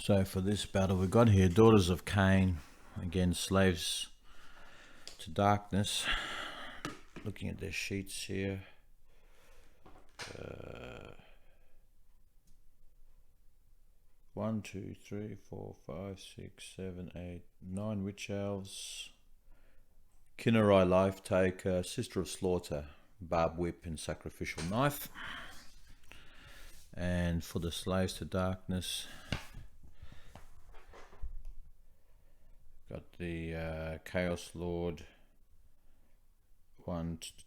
So for this battle we've got here Daughters of Khaine against Slaves to Darkness. Looking at their sheets here. 1, 2, 3, 4, 5, 6, 7, 8, 9 Witch Elves, Khaine Life Taker, Sister of Slaughter, Barb Whip and Sacrificial Knife. And for the Slaves to Darkness, got the Chaos Lord,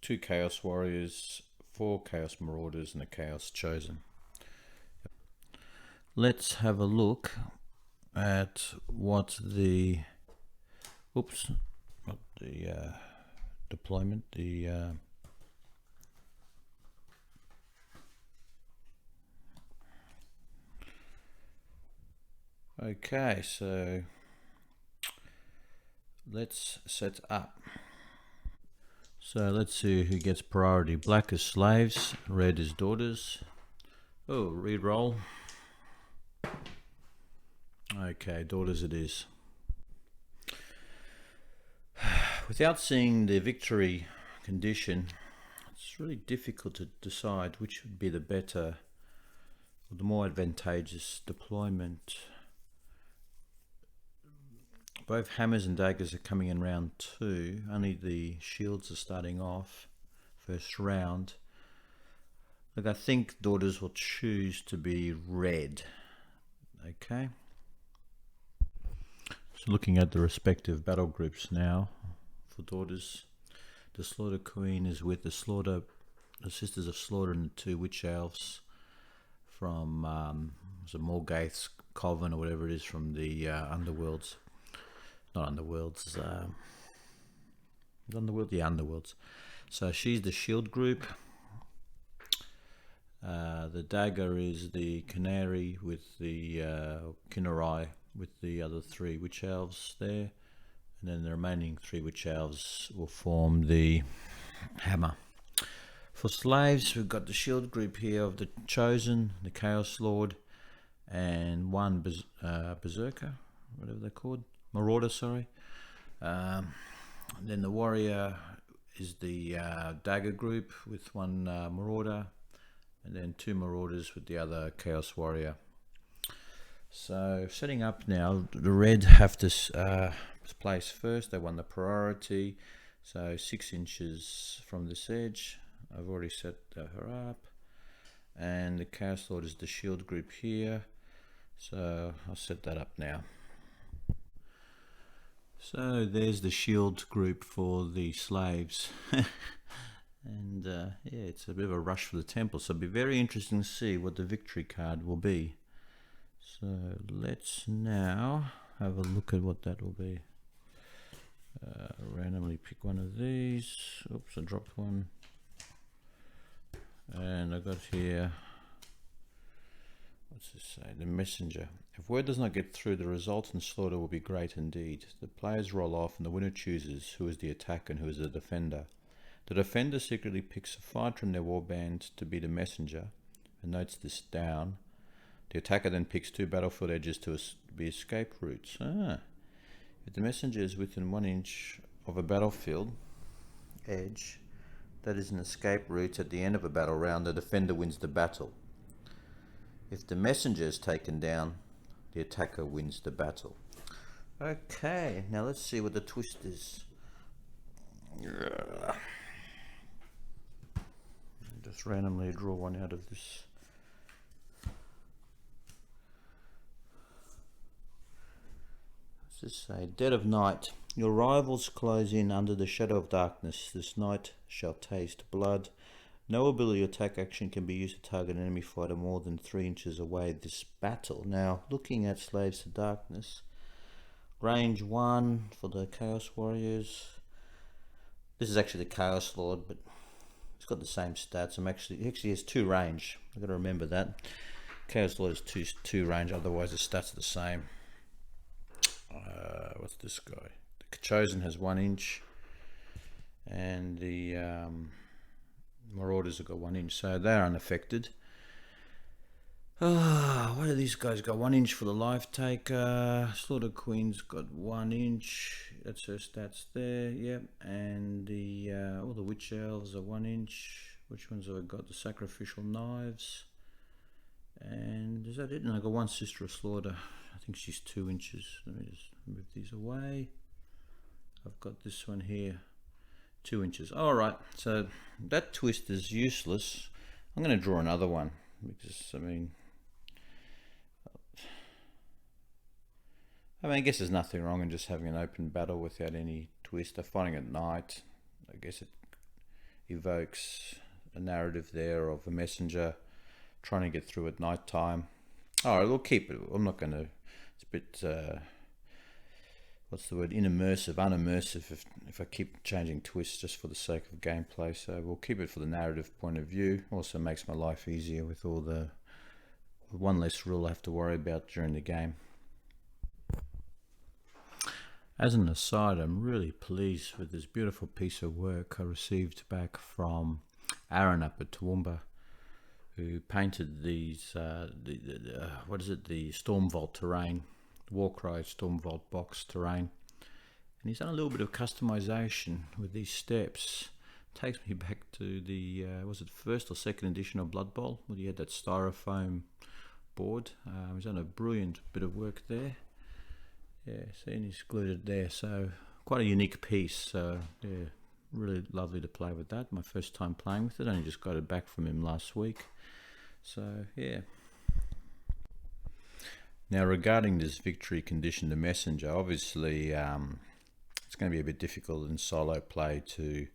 2 Chaos Warriors, 4 Chaos Marauders and a Chaos Chosen. Let's have a look at what the deployment, okay, so let's set up. So let's see who gets priority. Black is Slaves, red is Daughters. Oh, re-roll. Okay, Daughters it is. Without seeing the victory condition, it's really difficult to decide which would be the better or the more advantageous deployment. Both hammers and daggers are coming in round 2. Only the shields are starting off first round. Look, I think Daughters will choose to be red. Okay. So looking at the respective battle groups now for Daughters, the Slaughter Queen is with the Sisters of Slaughter and the 2 Witch Elves from Morgath's Coven or whatever it is from the Underworlds. Not Underworlds, Underworlds. So she's the shield group. The dagger is the Canary with the Khaine with the other 3 Witch Elves there. And then the remaining 3 Witch Elves will form the hammer. For Slaves, we've got the shield group here of the Chosen, the Chaos Lord, and 1 Berserker, whatever they're called. Marauder, sorry. Then the Warrior is the Dagger group with 1 Marauder, and then 2 Marauders with the other Chaos Warrior. So setting up now, the red have to place first. They won the priority, so 6 inches from this edge. I've already set her up, and the Chaos Lord is the shield group here, so I'll set that up now. So there's the shield group for the Slaves. And yeah, it's a bit of a rush for the temple, so it'll be very interesting to see what the victory card will be. So let's now have a look at what that will be. Randomly pick one of these. Oops, I dropped one. And I got here, what's this say? The Messenger. If word does not get through, the resultant slaughter will be great indeed. The players roll off and the winner chooses who is the attacker and who is the defender. The defender secretly picks a fighter from their warband to be the messenger and notes this down. The attacker then picks 2 battlefield edges to be escape routes. If the messenger is within 1 inch of a battlefield edge, that is an escape route at the end of a battle round, the defender wins the battle. If the messenger is taken down, the attacker wins the battle. Okay, now let's see what the twist is. Just randomly draw one out of this. What's this say? Dead of night. Your rivals close in under the shadow of darkness. This night shall taste blood. No ability or attack action can be used to target an enemy fighter more than 3 inches away this battle. Now, looking at Slaves to Darkness, range 1 for the Chaos Warriors. This is actually the Chaos Lord, but it's got the same stats. He actually has 2 range. I've got to remember that. Chaos Lord is 2 range, otherwise the stats are the same. What's this guy? The Chosen has 1 inch, and the Marauders have got 1 inch, so they're unaffected. What what do these guys got? 1 inch for the life taker. Slaughter Queen's got 1 inch. That's her stats there. Yep. And the all the witch elves are 1 inch. Which ones have I got? The sacrificial knives. And is that it? And I got one Sister of Slaughter. I think she's 2 inches. Let me just move these away. I've got this one here, 2 inches. All right. So that twist is useless. I'm going to draw another one because I guess there's nothing wrong in just having an open battle without any twist. I'm fighting at night. I guess it evokes a narrative there of a messenger trying to get through at night time. All right, we'll keep it. I'm not going to. It's a bit. What's the word? Unimmersive. If I keep changing twists just for the sake of gameplay. So we'll keep it for the narrative point of view. Also makes my life easier with all the one less rule I have to worry about during the game. As an aside, I'm really pleased with this beautiful piece of work I received back from Aaron up at Toowoomba, who painted these, what is it, the Stormvault terrain, Warcry Stormvault box terrain. And he's done a little bit of customization with these steps. Takes me back to the, was it first or second edition of Blood Bowl, where he had that styrofoam board. He's done a brilliant bit of work there. Yeah, see, and he's glued it there, so quite a unique piece. So yeah, really lovely to play with that. My first time playing with it, only just got it back from him last week. So yeah. Now regarding this victory condition, the messenger, obviously it's going to be a bit difficult in solo play to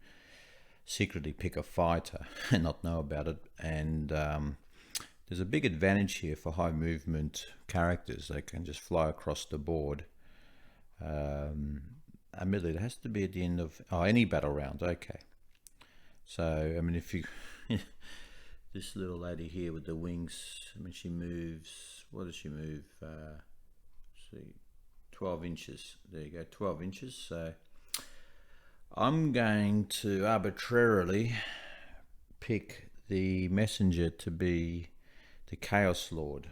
secretly pick a fighter and not know about it. And there's a big advantage here for high movement characters. They can just fly across the board. Admittedly, it has to be at the end of any battle round. Okay, so I mean, if you this little lady here with the wings, I mean, she moves. What does she move? See, 12 inches. There you go, 12 inches. So I'm going to arbitrarily pick the messenger to be the Chaos Lord.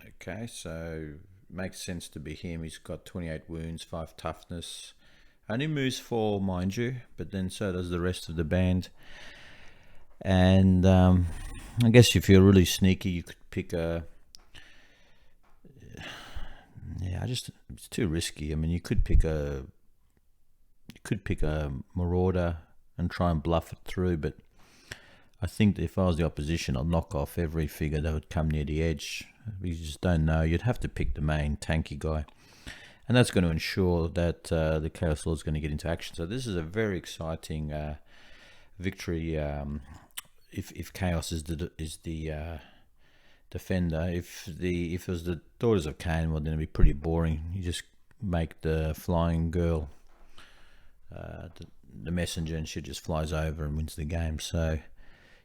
Okay, so makes sense to be him. He's got 28 wounds, 5 toughness, only moves 4, mind you, but then so does the rest of the band. And I guess if you're really sneaky, you could pick a it's too risky. I mean, you could pick a marauder and try and bluff it through, but I think that if I was the opposition, I'd knock off every figure that would come near the edge. You just don't know. You'd have to pick the main tanky guy, and that's going to ensure that the Chaos Lord's going to get into action. So this is a very exciting victory. If Chaos is the defender, if it was the Daughters of Khaine, well, then it'd be pretty boring. You just make the flying girl the messenger, and she just flies over and wins the game. So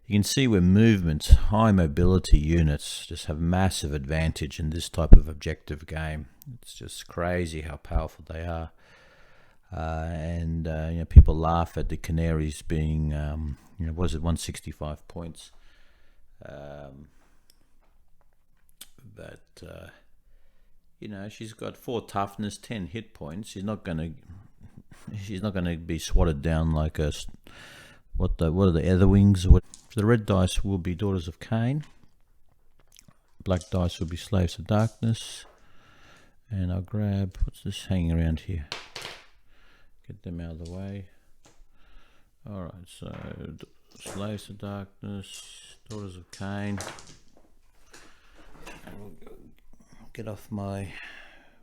you can see where movement, high mobility units just have massive advantage in this type of objective game. It's just crazy how powerful they are. And you know, people laugh at the Canaries being, you know, what is it, 165 points. But you know, she's got 4 toughness, 10 hit points. She's not gonna be swatted down like a what are the other wings? So the red dice will be Daughters of Khaine. Black dice will be Slaves of Darkness. And I'll grab, what's this hanging around here? Get them out of the way. Alright, so Slaves of Darkness, Daughters of Khaine. And we'll get off my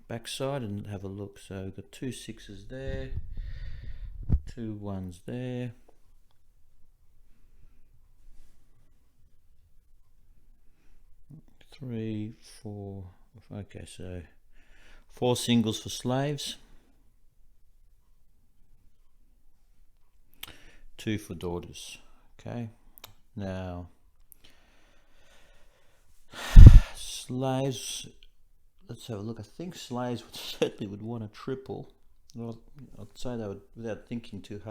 backside and have a look. So we've got 2 6s there, 2 1s there. 3, 4, okay, so 4 singles for slaves, 2 for daughters. Okay, now slaves, let's have a look. I think slaves certainly would want a triple. Well, I'd say they would, without thinking too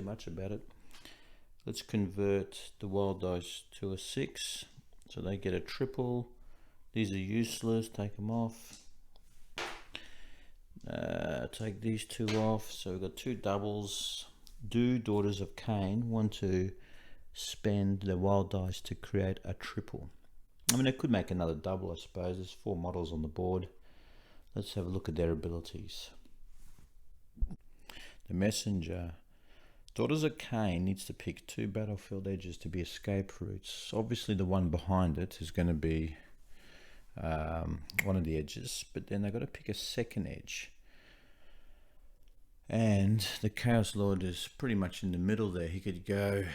much about it. Let's convert the wild dice to a 6, so they get a triple These are useless, take them off. Take these two off. So we've got two doubles. Do Daughters of Khaine want to spend the wild dice to create a triple? I mean, I could make another double, I suppose. There's 4 models on the board. Let's have a look at their abilities. The Messenger. Daughters of Khaine needs to pick 2 battlefield edges to be escape routes. Obviously the one behind it is going to be one of the edges, but then they've got to pick a second edge. And the Chaos Lord is pretty much in the middle there. He could go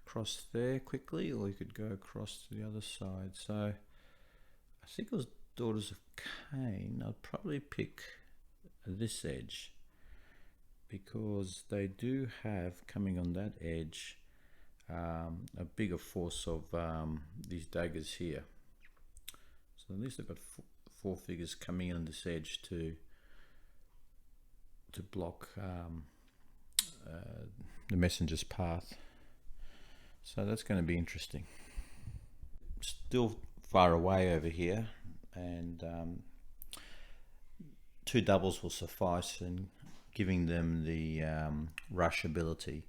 across there quickly, or he could go across to the other side. So I think it was Daughters of Khaine. I'd probably pick this edge, because they do have coming on that edge a bigger force of these daggers here. So at least they've got 4 figures coming in on this edge to block the messenger's path. So that's going to be interesting. Still far away over here, and 2 doubles will suffice in giving them the rush ability.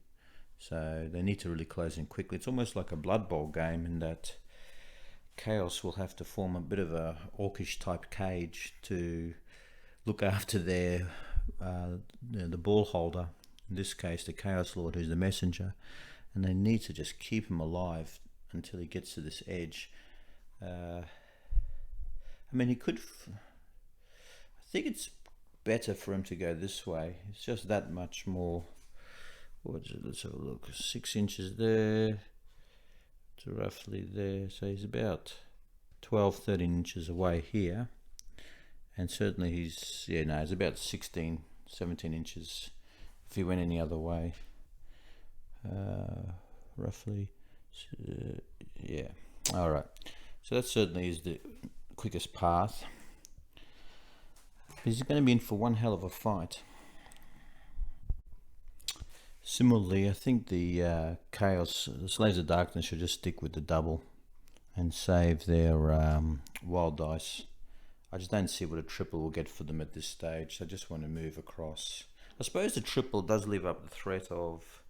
So they need to really close in quickly. It's almost like a Blood Bowl game in that Chaos will have to form a bit of a orcish type cage to look after their the ball holder, in this case the Chaos Lord, who's the messenger, and they need to just keep him alive until he gets to this edge. I mean, he could I think it's better for him to go this way. It's just that much more. What is it? Let's have a look. 6 inches there to roughly there, so he's about 12-13 inches away here, and certainly he's he's about 16-17 inches if he went any other way, roughly. Yeah, all right, so that certainly is the quickest path. He's going to be in for one hell of a fight. Similarly, I think the Chaos, the Slaves of Darkness should just stick with the double and save their wild dice. I just don't see what a triple will get for them at this stage. I just want to move across. I suppose the triple does leave up the threat of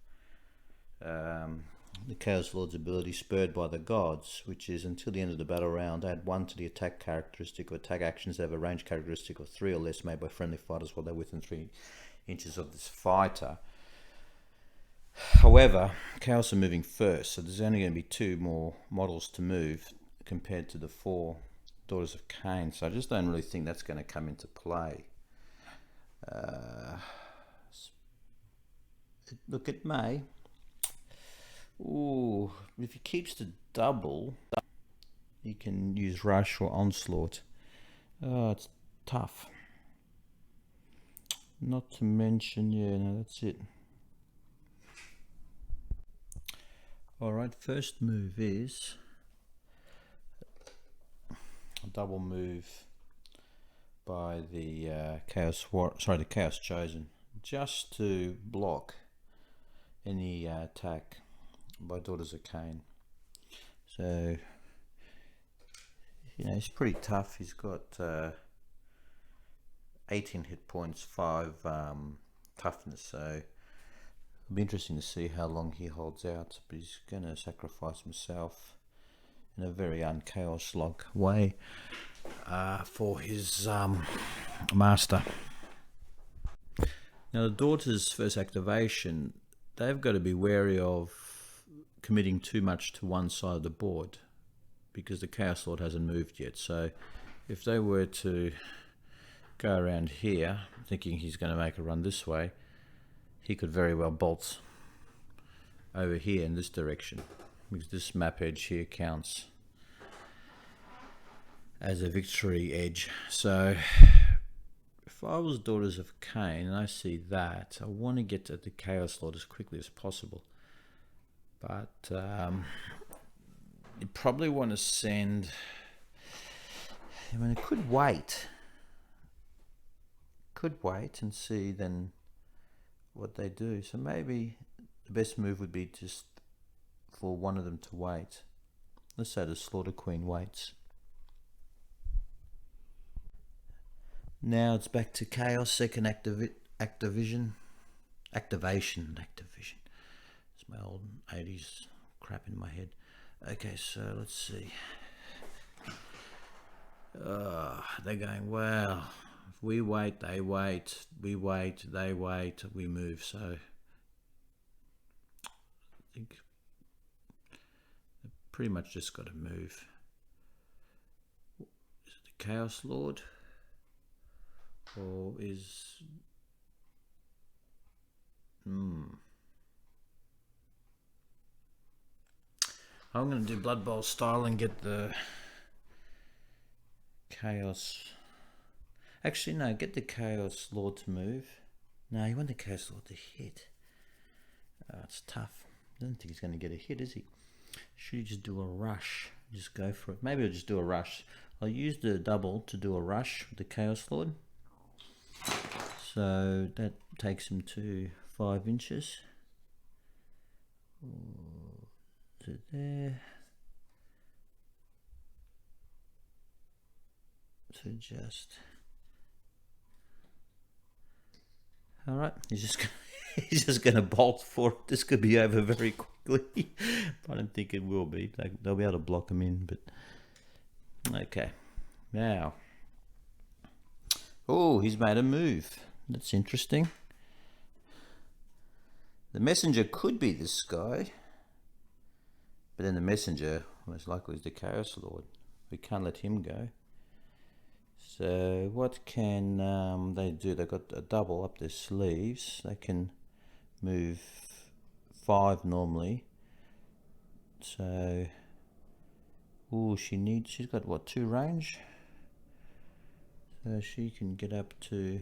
the Chaos Lord's ability, Spurred by the Gods, which is until the end of the battle round, add 1 to the attack characteristic or attack actions that have a range characteristic of 3 or less made by friendly fighters while they're within 3 inches of this fighter. However, Chaos are moving first, so there's only going to be 2 more models to move compared to the 4 Daughters of Khaine, so I just don't really think that's going to come into play. Look, it may. Ooh, if he keeps the double, he can use Rush or Onslaught. It's tough. Not to mention, no, that's it. Alright, first move is a double move by the the Chaos Chosen, just to block any attack by Daughters of Khaine. So he's pretty tough. He's got 18 hit points, 5 toughness, so it'll be interesting to see how long he holds out, but he's going to sacrifice himself in a very un-Chaos-like way for his master. Now the Daughter's first activation, they've got to be wary of committing too much to one side of the board, because the Chaos Lord hasn't moved yet. So if they were to go around here thinking he's going to make a run this way, he could very well bolt over here in this direction, because this map edge here counts as a victory edge. So if I was Daughters of Khaine and I see that, I want to get to the Chaos Lord as quickly as possible. But you probably want to send... I mean, it could wait. Could wait and see then what they do. So maybe the best move would be just for one of them to wait. Let's say the Slaughter Queen waits. Now it's back to Chaos, second activation. It's my old 80s crap in my head. Okay, so let's see. They're going, well, if we wait, they wait, we wait, they wait, we move. So I think they've pretty much just got to move. Is it the Chaos Lord? Or is... I'm going to do Blood Bowl style and get the Chaos... Actually, no, get the Chaos Lord to move. No, you want the Chaos Lord to hit. Oh, it's tough. I don't think he's going to get a hit, is he? Should he just do a rush? Just go for it. Maybe I'll just do a rush. I'll use the double to do a rush with the Chaos Lord. So that takes him to 5 inches. To there. So just... Alright, he's just gonna bolt for it. This could be over very quickly. I don't think it will be. They'll be able to block him in, but okay. Now, oh, he's made a move. That's interesting. The messenger could be this guy, but then the messenger most likely is the Chaos Lord. We can't let him go. So what can they do? They've got a double up their sleeves. They can move 5 normally. So, oh, she's got what, 2 range? So she can get up to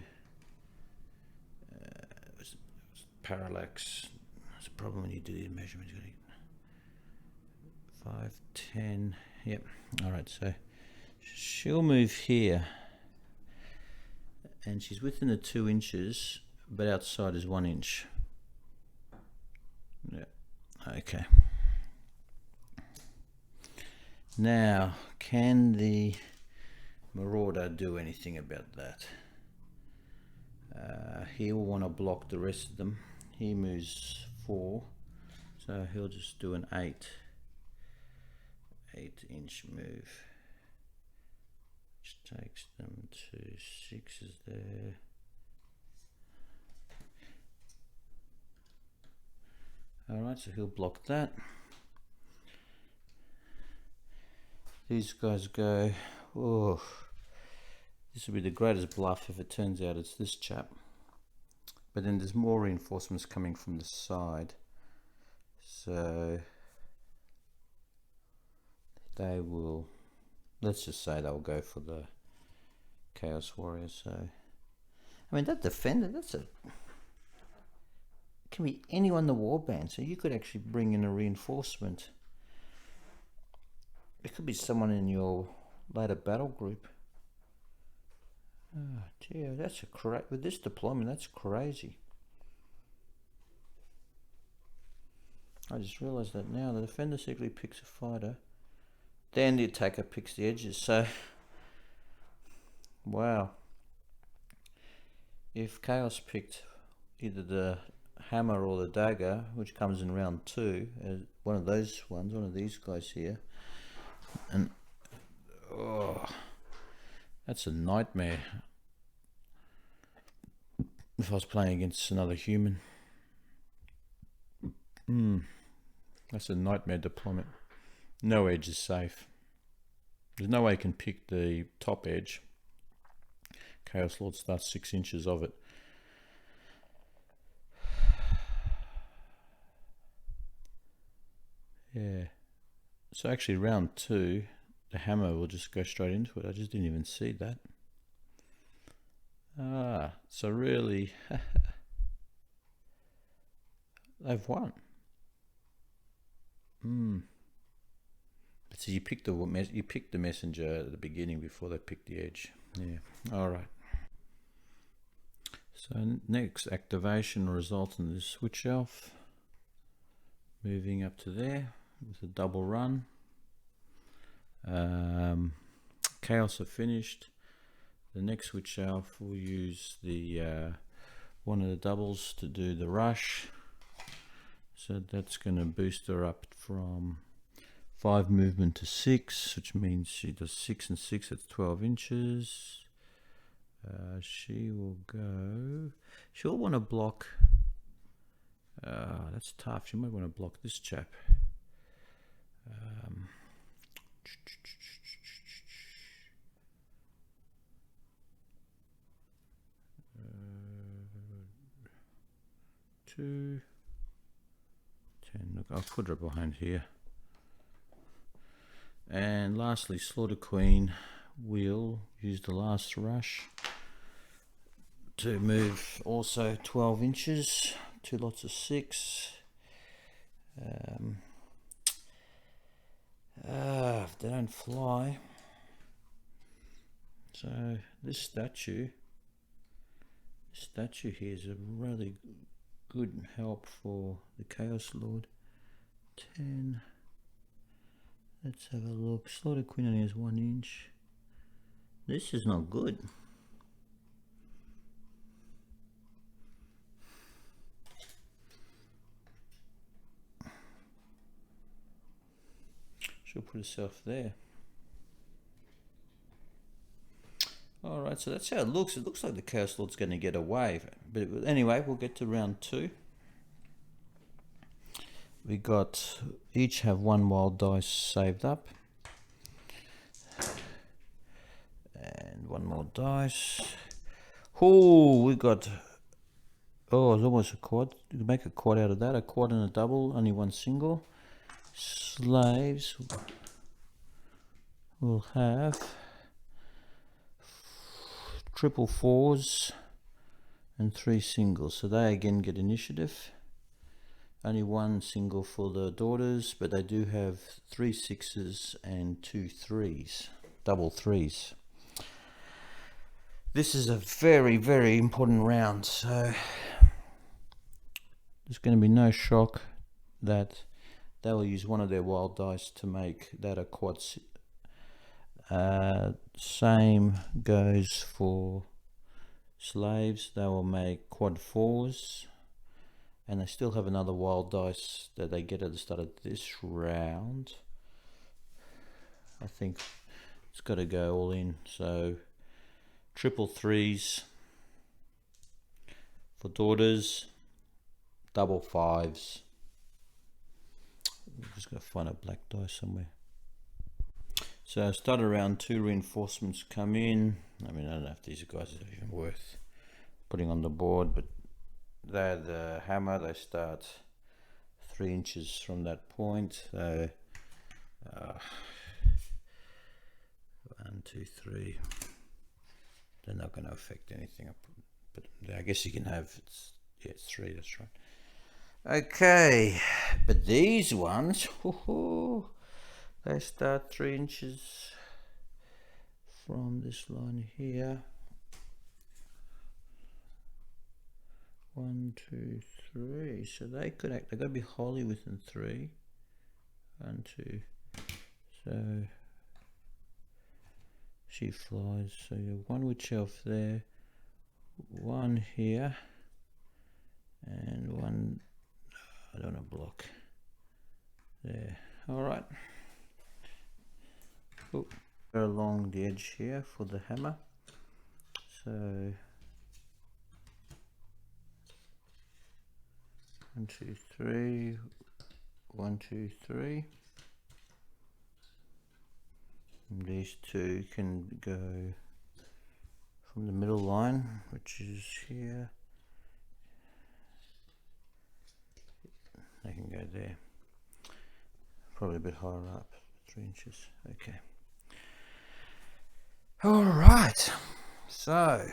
parallax. That's a problem when you do the measurements. 5, 10. Yep. All right. So she'll move here, and she's within the 2 inches, but outside is 1 inch. Yeah. Okay. Now, can the Marauder do anything about that? He'll want to block the rest of them. He moves 4, so he'll just do an 8-inch move, which takes them to 6s there. Alright, so he'll block that. These guys go, oh, this will be the greatest bluff if it turns out it's this chap. But then there's more reinforcements coming from the side. So they will, let's just say they'll go for the Chaos Warrior. So, I mean, that defender, can be anyone in the warband. So you could actually bring in a reinforcement. It could be someone in your later battle group. Oh dear, that's with this deployment, that's crazy. I just realized that now. The defender secretly picks a fighter, then the attacker picks the edges. So, wow. If Chaos picked either the hammer or the dagger, which comes in round 2, one of those ones, one of these guys here, and oh, that's a nightmare if I was playing against another human. That's a nightmare deployment. No edge is safe. There's no way you can pick the top edge. Chaos Lord starts 6 inches of it. Yeah. So actually round 2, the hammer will just go straight into it. I just didn't even see that. So really, they've won. So you picked the messenger at the beginning before they picked the edge. Yeah. All right. So next activation results in the switch elf moving up to there with a double run. Chaos are finished. the next Witch Elf will use the one of the doubles to do the rush. So that's going to boost her up from 5 movement to 6, which means she does 6 and 6, that's 12 inches. She will go, she'll want to block, that's tough, she might want to block this chap. 2, 10, look, I'll put her behind here. And lastly, Slaughter Queen will use the last rush to move also 12 inches, 2 lots of 6. If they don't fly, so this statue here is a really good help for the Chaos Lord. 10. Let's have a look. Slaughter Queen only has 1 inch. This is not good. She'll put herself there. Alright, so that's how it looks. It looks like the Chaos Lord's going to get away. But anyway, we'll get to round 2. We got, each have 1 wild dice saved up. And 1 more dice. Oh, we got, oh, it's almost a quad. You can make a quad out of that. A quad and a double, only 1 single. Slaves will have triple 4s and 3 singles. So they again get initiative. Only 1 single for the daughters, but they do have 3 6s and 2 3s, double 3s. This is a very, very important round, so there's going to be no shock that they will use one of their wild dice to make that a quad. Same goes for slaves. They will make quad 4s. And they still have another wild dice that they get at the start of this round. I think it's got to go all in. So triple 3s for daughters, double 5s. I'm just going to find a black dice somewhere. So start around 2 reinforcements come in. I mean, I don't know if these guys are even worth putting on the board, but they're the hammer. They start 3 inches from that point. So 1, 2, 3. They're not going to affect anything, but I guess you can have, it's 3, that's right. Okay, but these ones, they start 3 inches from this line here. 1, 2, 3. So they could act. They got to be wholly within 3. 1, 2. So she flies. So you have 1 Witch Elf there, 1 here, and 1. I don't want to block there. All right. Go along the edge here for the hammer. So 1, 2, 3, 1, 2, 3. And these 2 can go from the middle line, which is here. They can go there. Probably a bit higher up, 3 inches. Okay. All right. So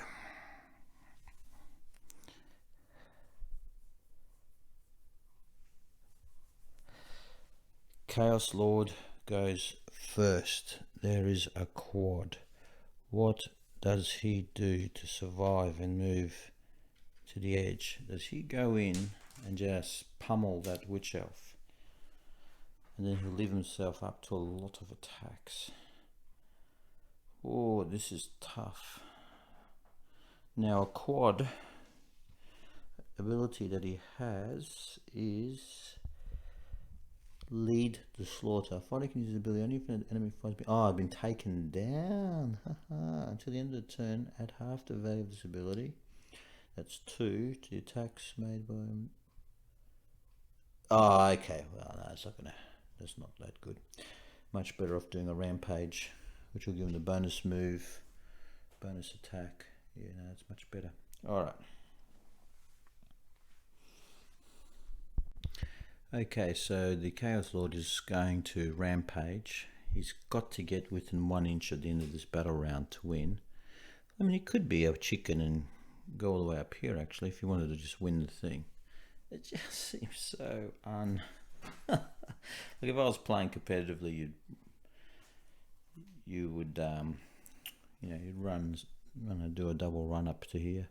Chaos Lord goes first. There is a quad. What does he do to survive and move to the edge? Does he go in and just pummel that Witch Elf? And then he'll leave himself up to a lot of attacks. Oh, this is tough. Now a quad ability that he has is lead the slaughter. Fighter can use his ability only if an enemy fights. I've been taken down. Until the end of the turn, add half the value of this ability. That's 2 to the attacks made by him. Oh, okay. Well, no, it's not gonna. That's not that good. Much better off doing a rampage, which will give him the bonus move, bonus attack. Yeah, no, it's much better. All right. Okay, so the Chaos Lord is going to rampage. He's got to get within 1 inch at the end of this battle round to win. I mean, he could be a chicken and go all the way up here, actually, if he wanted to just win the thing. It just seems so like if I was playing competitively, you would you'd run and do a double run up to here,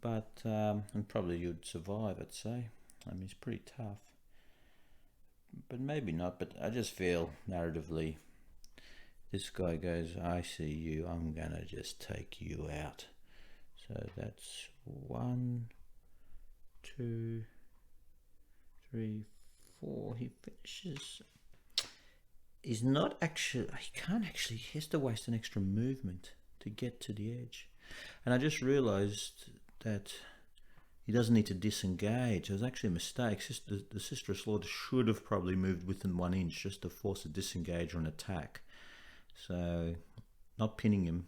but and probably you'd survive, I'd say. I mean, it's pretty tough, but maybe not. But I just feel narratively, this guy goes, I see you, I'm gonna just take you out. So that's 1, 2, 3, 4. He finishes. He's not actually, he can't actually, he has to waste an extra movement to get to the edge. And I just realized that he doesn't need to disengage. It was actually a mistake. The Sister of Slaughter should have probably moved within 1 inch just to force a disengage or an attack. So not pinning him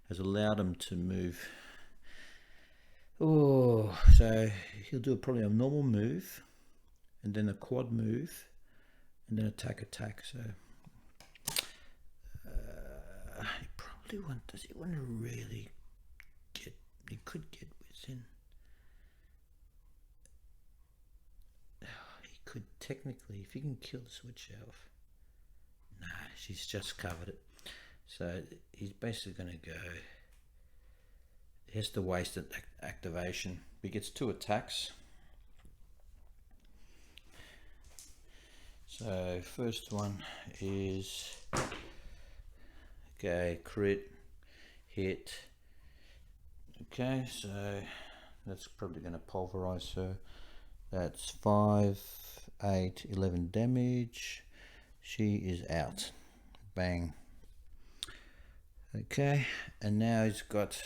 has allowed him to move. Oh, so he'll do probably a normal move and then a quad move and then attack. So he probably does he want to really get, he could get within. He could technically, if he can kill the Switch Elf. Nah, she's just covered it. So he's basically going to go, he has to waste an activation. He gets 2 attacks. So first one is, okay, crit, hit. Okay, so that's probably going to pulverize her. That's 5, 8, 11 damage. She is out. Bang. Okay, and now he's got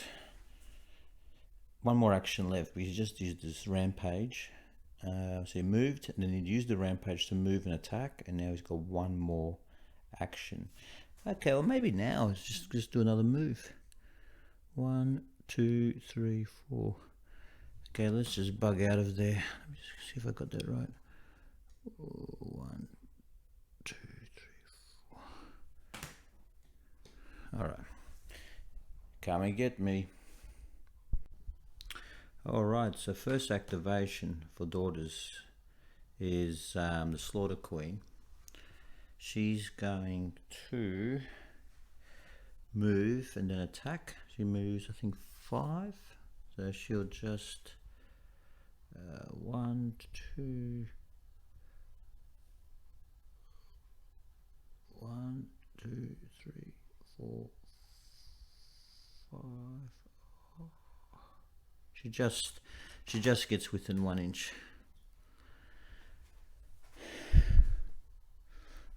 1 more action left. We just used this rampage. So he moved, and then he'd used the rampage to move and attack, and now he's got 1 more action. Okay, well maybe now it's just do another move. 1, 2, 3, 4. Okay, let's just bug out of there. Let me just see if I got that right. 1, 2, 3, 4. All right. Come and get me. Alright, so first activation for daughters is the Slaughter Queen. She's going to move and then attack. She moves, I think, 5. So she'll just 1, 2, 1, 2, 3, 4, 5. She just gets within 1 inch,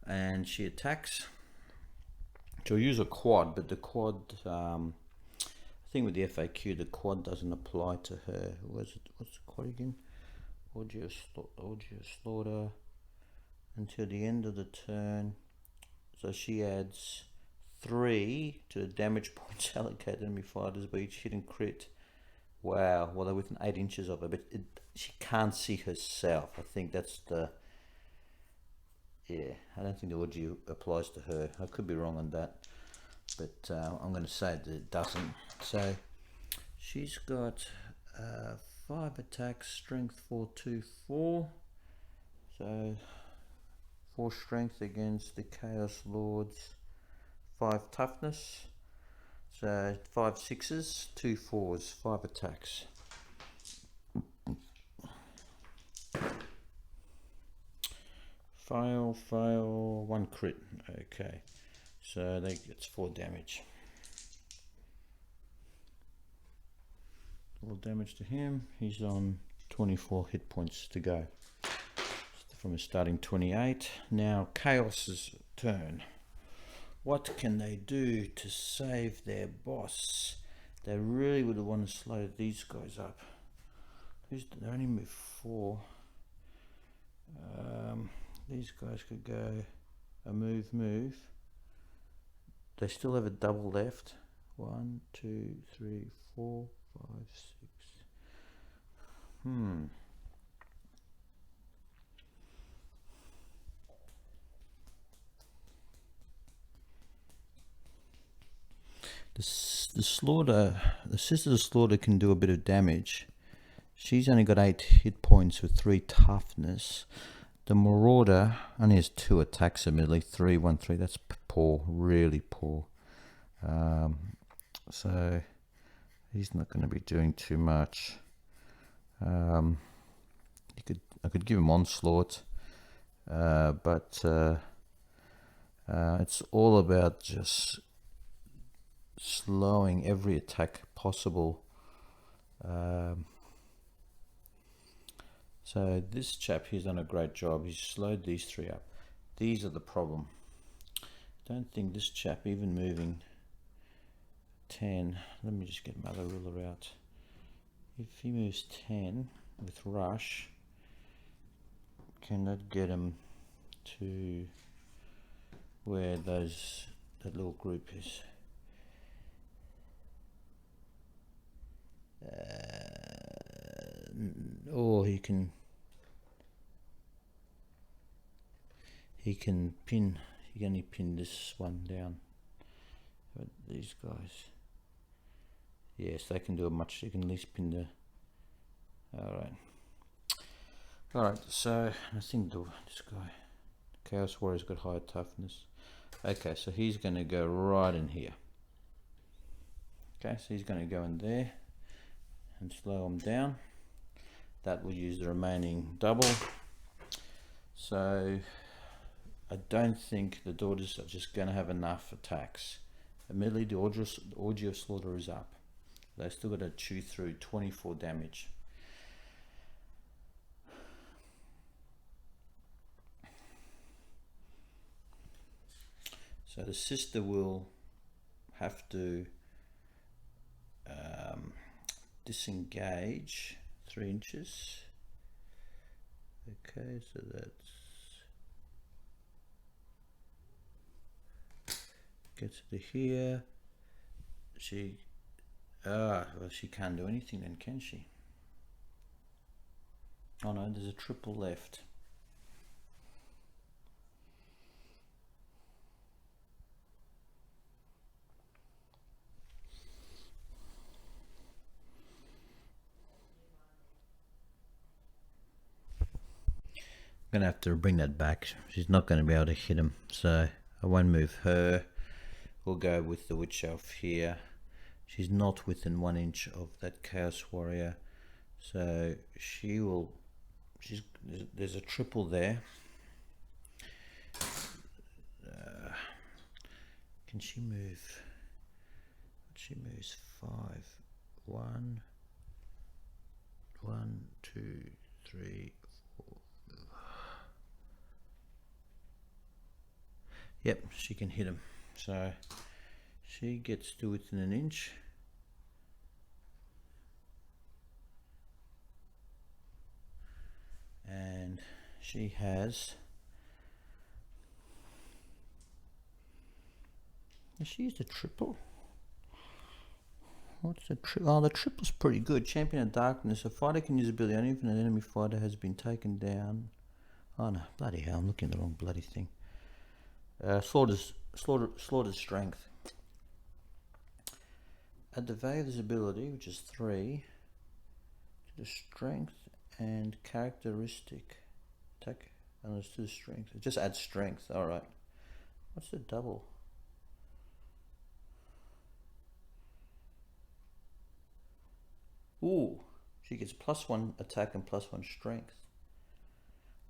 and she attacks. She'll use a quad, but the quad, I think with the FAQ, the quad doesn't apply to her. What's the quad again? Audio Slaughter until the end of the turn. So she adds 3 to the damage points allocated to enemy fighters by each hit and crit. Wow, well they're within 8 inches of her, but she can't see herself. I think that's the, yeah, I don't think the audio applies to her. I could be wrong on that, but I'm going to say that it doesn't. So she's got 5 attacks, strength 4, 2, 4. So 4 strength against the Chaos Lords, 5 toughness. So 5 6s, 2 4s, 5 attacks. Fail, 1 crit. Okay, so that gets 4 damage. Full damage to him. He's on 24 hit points to go from his starting 28. Now Chaos's turn. What can they do to save their boss? They really would have wanted to slow these guys up. They only move 4. These guys could go a move. They still have a double left. 1, 2, 3, 4, 5, 6. The Slaughter, the Sisters of Slaughter can do a bit of damage. She's only got 8 hit points with 3 toughness. The Marauder only has 2 attacks, admittedly. 3, 1, 3. That's poor, really poor. So he's not going to be doing too much. I could give him Onslaught, but it's all about just slowing every attack possible. So this chap, he's done a great job. He's slowed these 3 up. These are the problem. Don't think this chap, even moving 10, let me just get my other ruler out. If he moves 10 with rush, can that get him to where that little group is? Or he can pin. He can only pin this one down. But these guys, yes, they can do a much. They can at least pin the. All right. So I think this guy, Chaos Warrior's got higher toughness. Okay, so he's going to go right in here. Okay, so he's going to go in there and slow him down. That will use the remaining double. So I don't think the Daughters are just going to have enough attacks. Admittedly, the Orgy of Slaughter is up. They've still got to chew through 24 damage. So the Sister will have to disengage 3 inches. Okay, so that's gets to here. Well, she can't do anything then, can she? Oh no, there's a triple left. I'm gonna have to bring that back. She's not going to be able to hit him, so I won't move her. We'll go with the Witch Elf here. She's not within 1 inch of that Chaos Warrior, so she will. There's a triple there. Can she move? She moves 5. 1, 2, 3, 4. Yep, she can hit him. So she gets to within 1 inch. And she has. She used a triple. What's the triple? Oh, the triple's pretty good. Champion of Darkness. A fighter can use ability only if an enemy fighter has been taken down. Oh no, bloody hell, I'm looking at the wrong bloody thing. Slaughter's strength. Add the value of this ability, which is 3, to the strength and characteristic. Attack, and it's to the strength. It just adds strength. All right. What's the double? Ooh, she gets +1 attack and +1 strength.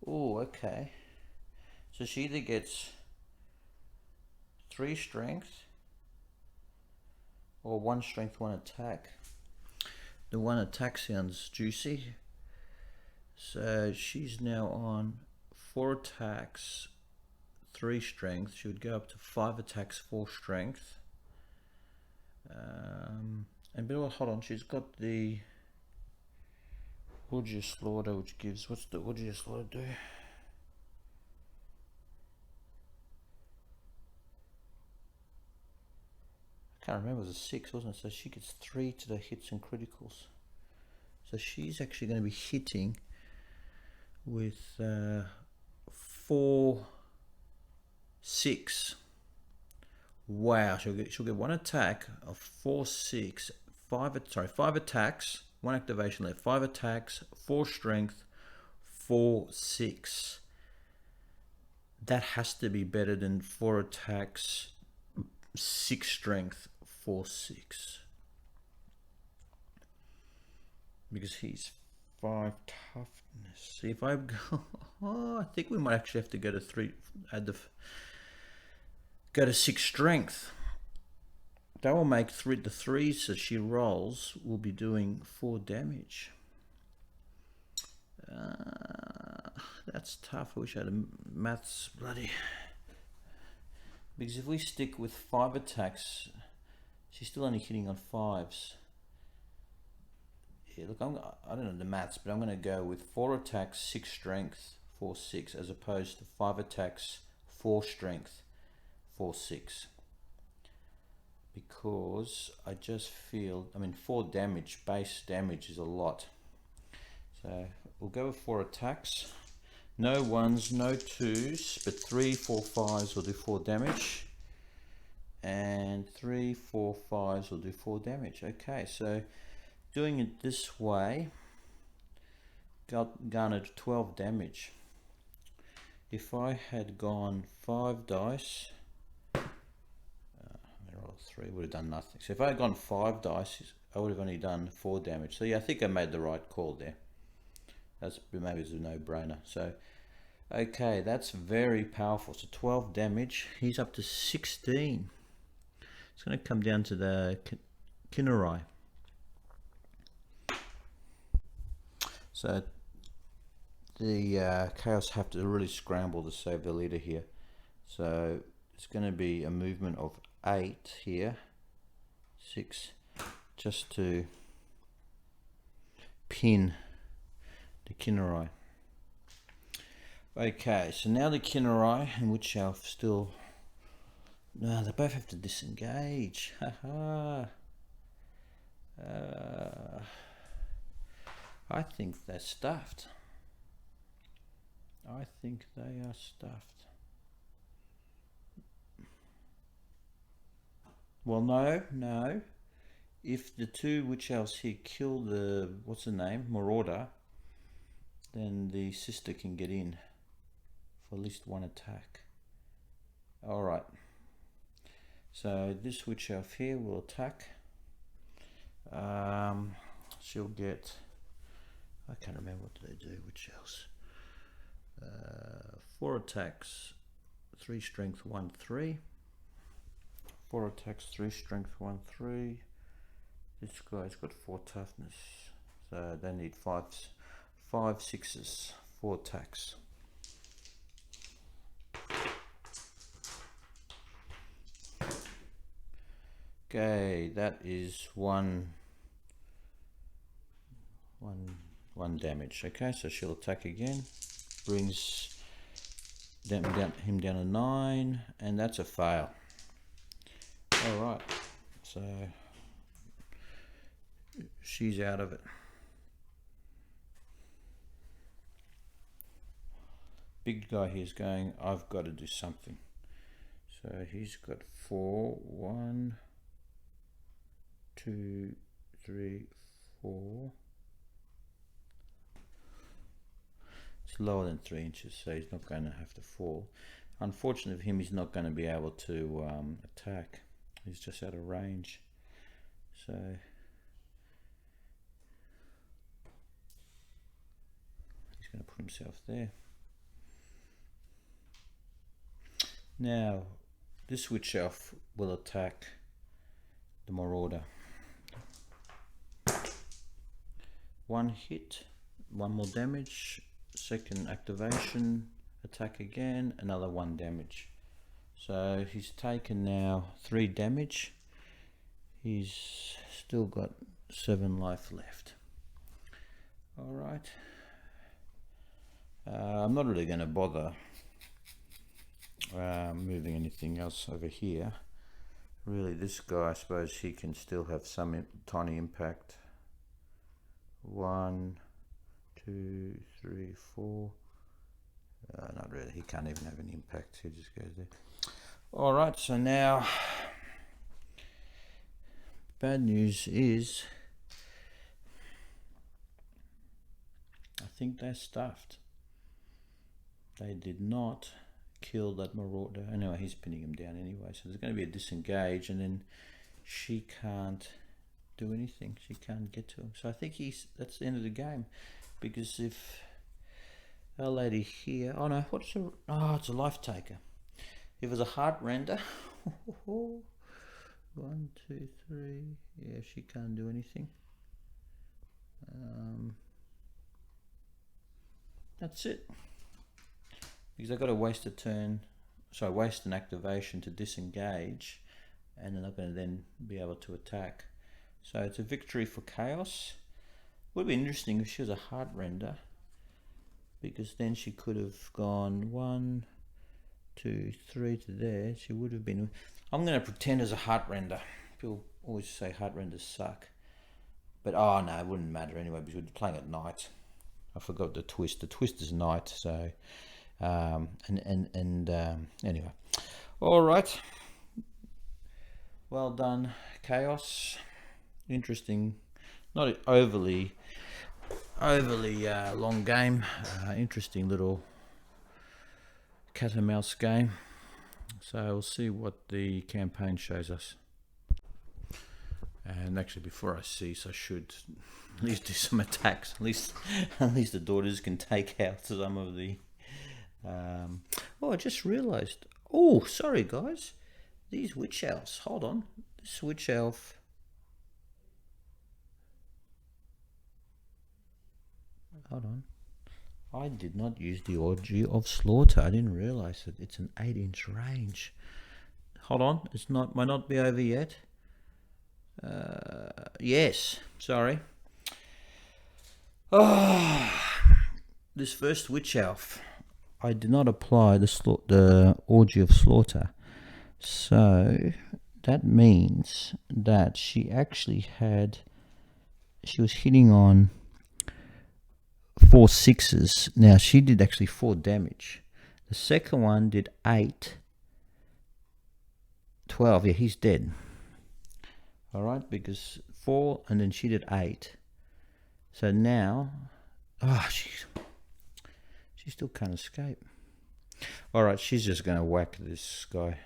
Ooh, okay. So she either gets 3 strength or 1 strength, 1 attack. The one attack sounds juicy. So she's now on 4 attacks, 3 strength. She would go up to 5 attacks, 4 strength. And but hold on, she's got the Orgy of Slaughter, which gives, what's the Orgy of Slaughter do? I can't remember, it was a 6, wasn't it? So she gets 3 to the hits and criticals. So she's actually going to be hitting with 4, 6. Wow, she'll get 1 attack of 4, 6, 5 attacks, 1 activation left, 5 attacks, 4 strength, 4, 6. That has to be better than 4 attacks, 6 strength, 4, 6. Because he's 5 toughness. See if I go, oh, I think we might actually have to go to 3, go to 6 strength. That will make the 3s that she rolls will be doing 4 damage. That's tough. I wish I had a maths bloody. Because if we stick with 5 attacks, she's still only hitting on 5s. Yeah, look, I don't know the maths, but I'm going to go with 4 attacks, 6 strength, 4, 6, as opposed to 5 attacks, 4 strength, 4, 6. Because I just feel, 4 damage, base damage is a lot. So we'll go with 4 attacks. No 1s, no 2s, but 3, 4, 5s will do 4 damage. And 3, 4, 5s will do 4 damage. Okay, so doing it this way garnered 12 damage. If I had gone 5 dice, roll 3, would have done nothing. So if I had gone 5 dice, I would have only done 4 damage. So yeah, I think I made the right call there. That's maybe it's a no-brainer. So okay, that's very powerful. So 12 damage. He's up to 16. It's going to come down to the Khaine. So the Chaos have to really scramble to save the leader here. So it's going to be a movement of 8 here, 6, just to pin the Khaine. Okay, so now the Khaine and Witch Elf still, no, they both have to disengage. Haha. I think they're stuffed. I think they are stuffed. Well, no. If the 2 Witch Elves here kill the, what's the name, Marauder, then the sister can get in for at least 1 attack. Alright. So this Witch Elf here will attack. She'll get, I can't remember what do they do, Witch Elves. 4 attacks, 3 strength, 1, 3. 4 attacks, 3 strength, 1, 3. This guy's got 4 toughness, so they need 5 6s, 4 attacks. Okay, that is one damage. Okay, so she'll attack again, brings him down to 9, and that's a fail. All right, so she's out of it. Big guy here's going, I've got to do something. So he's got 4, 1, 2, 3, 4. It's lower than 3 inches, so he's not going to have to fall. Unfortunately for him, he's not going to be able to attack. He's just out of range. So he's going to put himself there. Now, this Witch Elf will attack the Marauder. 1 hit, 1 more damage, second activation, attack again, another 1 damage. So he's taken now 3 damage. He's still got 7 life left. Alright. I'm not really going to bother moving anything else over here. Really, this guy, I suppose he can still have some tiny impact. 1, 2, 3, 4. Not really, he can't even have any impact, he just goes there. Alright, so now, bad news is, I think they're stuffed. They did not kill that marauder. Anyway, he's pinning him down anyway, so there's going to be a disengage, and then she can't do anything. She can't get to him. So I think that's the end of the game, because if our lady here, oh no, it's a life taker. If it was a heart render, 1, 2, 3, yeah, she can't do anything. That's it. Because I've got to waste a turn, so I waste an activation to disengage, and they're not going to then be able to attack. So it's a victory for Chaos. Would be interesting if she was a heart render, because then she could have gone 1, 2, 3 to there. She would have been. I'm going to pretend as a heart render. People always say heart renders suck, but oh no, it wouldn't matter anyway because we're playing at night. I forgot the twist. The twist is night, so anyway. All right. Well done, Chaos. Interesting. Not overly long game. Interesting little cat and mouse game. So we'll see what the campaign shows us. And actually, before I cease, I should at least do some attacks. At least the daughters can take out some of the. Oh, I just realised. Oh, sorry guys. These witch elves. Hold on. This witch elf. Hold on. I did not use the Orgy of Slaughter. I didn't realise that it's an 8-inch range. Hold on. It's not. Might not be over yet. Yes, sorry. Oh, this first witch elf, I did not apply the Orgy of Slaughter, so that means that she actually was hitting on 4 6s. Now she did actually 4 damage. The second one did 8, 12. Yeah, he's dead. All right, because 4 and then she did 8. So now, she still can't escape. All right, she's just going to whack this guy.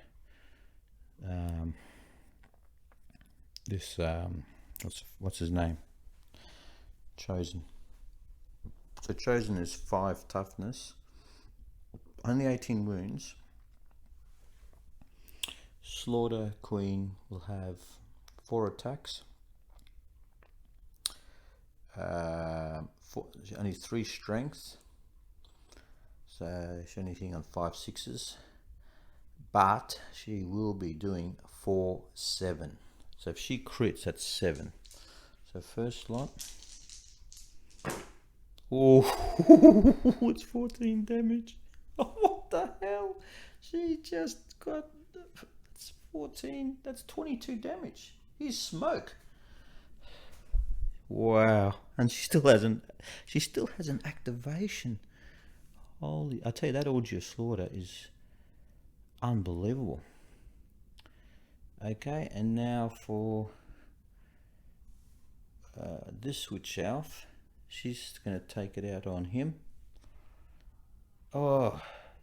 What's his name? Chosen. So Chosen is 5 toughness, only 18 wounds. Slaughter Queen will have 4 attacks, only 3 strength, so she's only hitting on 5 6s, but she will be doing 4 7. So if she crits, that's 7. So first slot. Oh, it's 14 damage. Oh, what the hell? She just got. It's 14. That's 22 damage. He's smoke. Wow. And she still has an activation. Holy, I tell you, that Orgy of Slaughter is unbelievable. Okay, and now for this witch elf, she's going to take it out on him. Oh,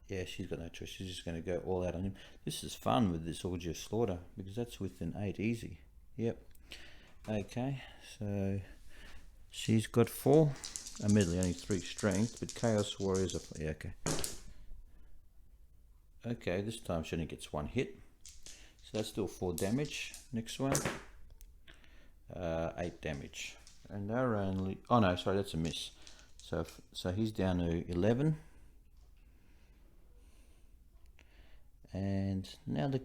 yeah, she's got no choice. She's just going to go all out on him. This is fun with this Orgy of Slaughter because that's within 8 easy. Yep. Okay, so she's got 4. Admittedly, only 3 strength, but Chaos Warriors are. Yeah, okay. Okay, this time she only gets 1 hit. So that's still 4 damage. Next one. 8 damage. And they're only, oh no, sorry, that's a miss. So he's down to 11. And now the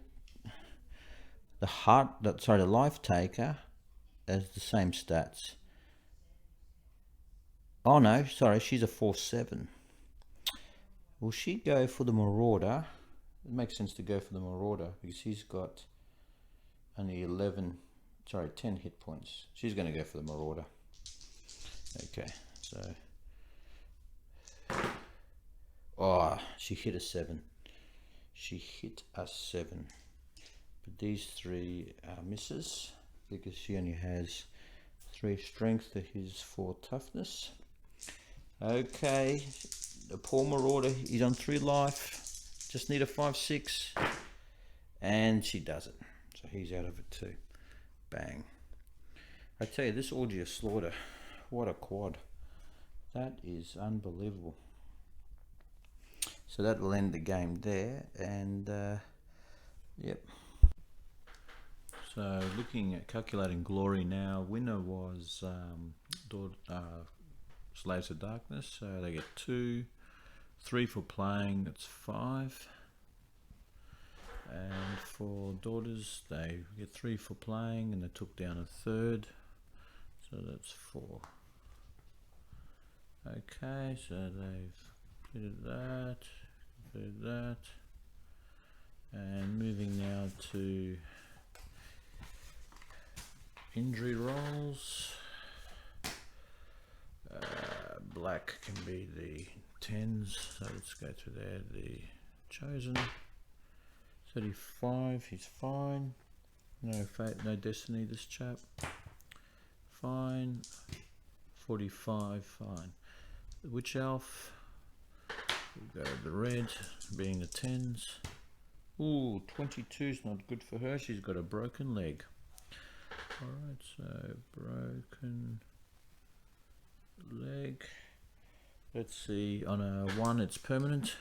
life taker has the same stats. Oh no, sorry, she's a 4/7. Will she go for the Marauder? It makes sense to go for the Marauder because he's got only 10 hit points. She's going to go for the Marauder. Okay, so... Oh, she hit a 7. She hit a 7. But these 3 are misses because she only has 3 strength to his 4 toughness. Okay, the poor Marauder, he's on 3 life. Just need a 5/6. And she does it. So he's out of it too. Bang. I tell you, this Orgy of Slaughter, what a quad. That is unbelievable. So that will end the game there. And, yep. So looking at calculating glory now, winner was Slaves of Darkness. So they get 2, 3 for playing, that's 5. And for Daughters, they get 3 for playing, and they took down a 3rd, so that's 4. Okay, so they've completed that, and moving now to injury rolls. Black can be the 10s, so let's go to there. The Chosen, 35, he's fine. No fate, no destiny, this chap. Fine. 45, fine. The Witch Elf, we'll go with the red, being the 10s. Ooh, 22's not good for her, she's got a broken leg. Alright, so broken leg. Let's see, on a 1 it's permanent,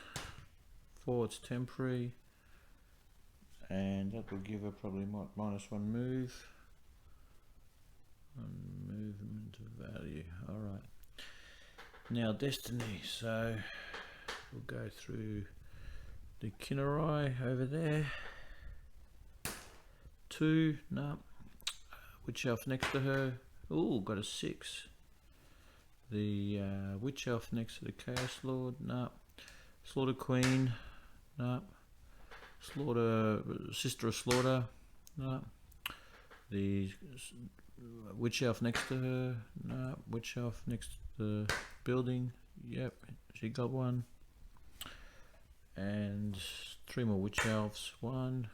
4 it's temporary, and that will give her probably -1 move. Movement value. Alright. Now Destiny, so we'll go through the Kinnerai over there. 2, no. Witch Elf next to her. Ooh, got a 6. The Witch Elf next to the Chaos Lord, no. Slaughter Queen, no. Sister of Slaughter, no. The Witch Elf next to her, no. Witch Elf next to the building, yep, she got 1. And 3 more Witch Elves, 1,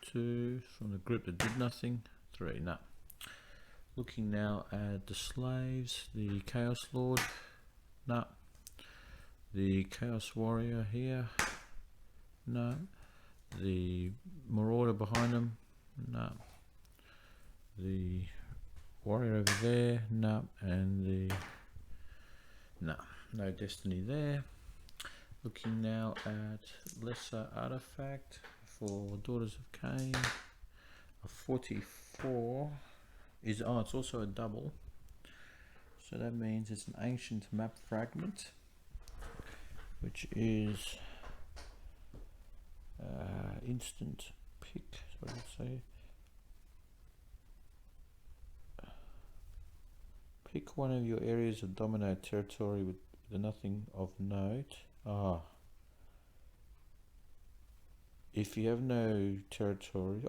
2, from the group that did nothing, 3, no. Looking now at the slaves, the Chaos Lord, no. The Chaos Warrior here, no. The Marauder behind them, no. The Warrior over there, no. And the, no Destiny there. Looking now at Lesser Artifact for Daughters of Khaine, a 44. It's also a double, so that means it's an ancient map fragment, which is instant pick. So let's say pick one of your areas of dominate territory with nothing of note. If you have no territory,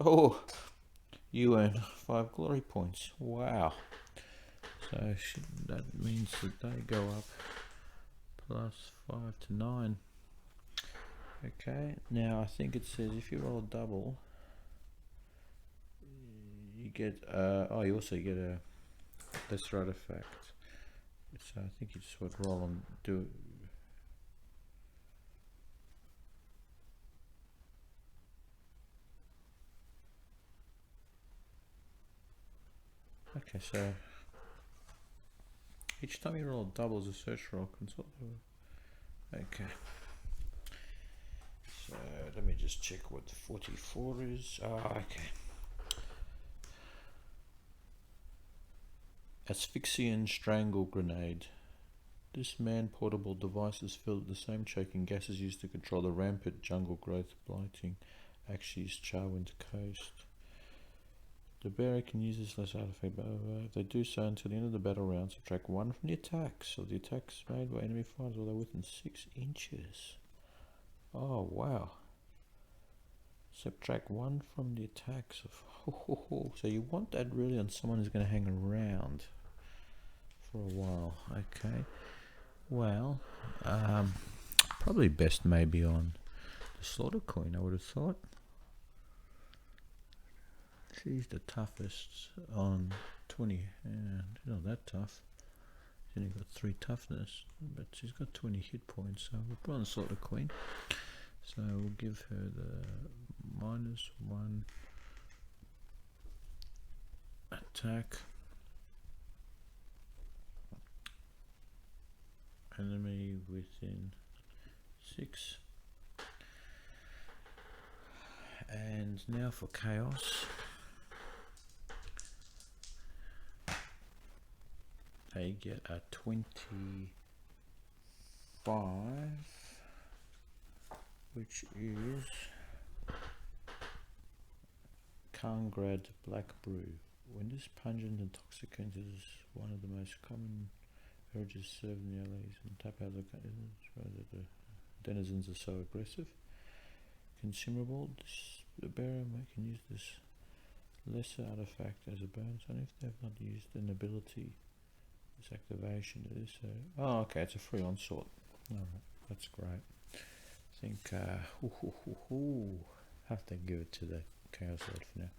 you earn 5 glory points. Wow. So that means that they go up +5 to 9. Okay, now I think it says if you roll a double, you get, you also get a lesser artifact. So I think you just would roll and do. Okay, so each time you roll a double as a search roll, consult. Okay. So let me just check what 44 is. Okay. Asphyxian Strangle Grenade. This man-portable device is filled with the same choking gases used to control the rampant jungle growth blighting Akshi's Charwind Coast. The bearer can use this less artifact, but if they do so until the end of the battle round, subtract 1 from the attacks of the attacks made by enemy fighters while they're within 6 inches. Oh wow. Subtract 1 from the attacks of... So you want that really on someone who's going to hang around for a while. Okay. Well, probably best maybe on the Slaughter Queen, I would have thought. She's the toughest on 20, and not that tough. She's only got 3 toughness, but she's got 20 hit points, so we'll put on the Slaughter Queen. So we'll give her the -1 attack. Enemy within 6. And now for Chaos. They get a 25, which is Kangrad Black Brew. When this pungent intoxicant is one of the most common urges served in the alleys and tap out the denizens are so aggressive. Consumable, the bearer can use this lesser artifact as a bonus, and if they have not used an ability, this activation is oh okay, it's a free onslaught. Alright, that's great. I think have to give it to the Chaos Lord for now.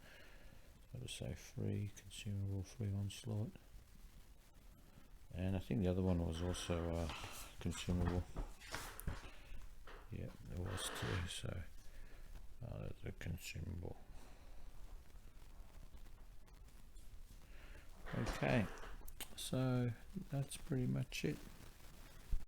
So to say free consumable, free onslaught. And I think the other one was also consumable. Yeah, it was too, so that's a consumable. Okay, so that's pretty much it.